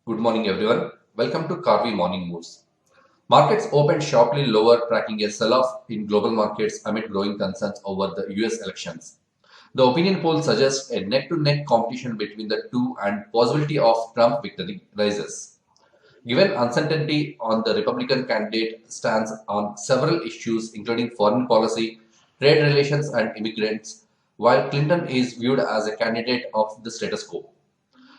Good morning, everyone. Welcome to Carvey Morning Moves. Markets opened sharply lower, tracking a sell-off in global markets amid growing concerns over the US elections. The opinion poll suggests a neck-to-neck competition between the two and possibility of Trump victory rises. Given uncertainty on the Republican candidate stands on several issues including foreign policy, trade relations and immigrants, while Clinton is viewed as a candidate of the status quo.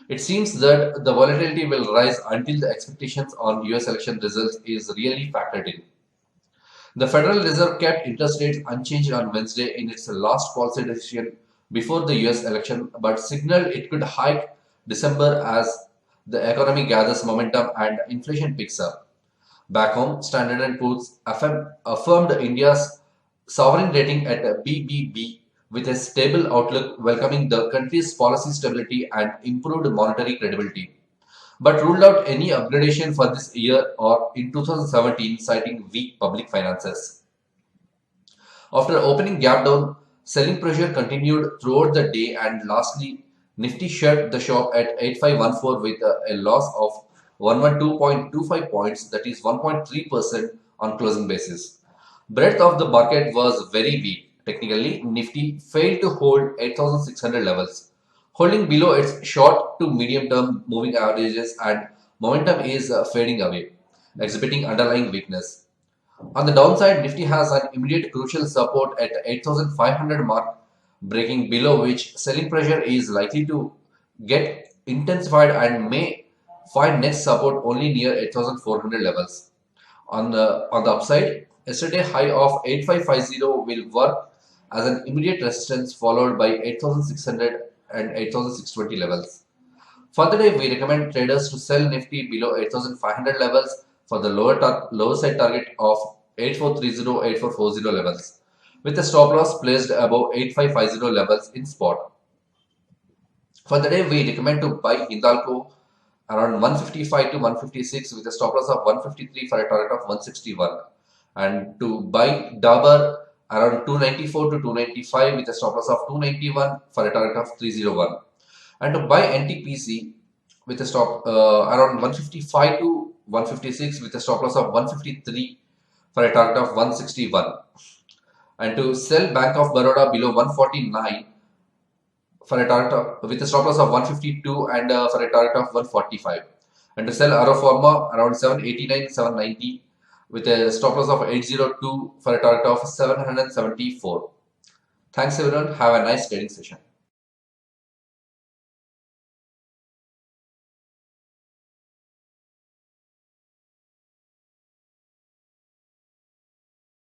It seems that the volatility will rise until the expectations on US election results is really factored in. The Federal Reserve kept interest rates unchanged on Wednesday in its last policy decision before the US election, but signaled it could hike December as the economy gathers momentum and inflation picks up. Back home, Standard & Poor's affirmed India's sovereign rating at BBB with a stable outlook, welcoming the country's policy stability and improved monetary credibility, but ruled out any upgradation for this year or in 2017, citing weak public finances. After opening gap down, selling pressure continued throughout the day, and lastly, Nifty shut the shop at 8514 with a loss of 112.25 points, that is 1.3% on closing basis. Breadth of the market was very weak. Technically, Nifty failed to hold 8600 levels, holding below its short to medium term moving averages, and momentum is fading away, exhibiting underlying weakness. On the downside, Nifty has an immediate crucial support at 8500 mark, breaking below which selling pressure is likely to get intensified and may find next support only near 8400 levels. On the upside, yesterday high of 8550 will work as an immediate resistance, followed by 8600 and 8620 levels. For the day, we recommend traders to sell Nifty below 8500 levels for the lower side target of 8430 8440 levels, with a stop loss placed above 8550 levels in spot. For the day, we recommend to buy Hindalco around 155 to 156 with a stop loss of 153 for a target of 161, and to buy Dabur around 294 to 295 with a stop loss of 291 for a target of 301, and to buy NTPC with a stop around 155 to 156 with a stop loss of 153 for a target of 161, and to sell Bank of Baroda below 149 for a target with a stop loss of 152 and for a target of 145, and to sell Aroforma around 789 790 with a stop loss of 802 for a target of 774. Thanks everyone. Have a nice trading session.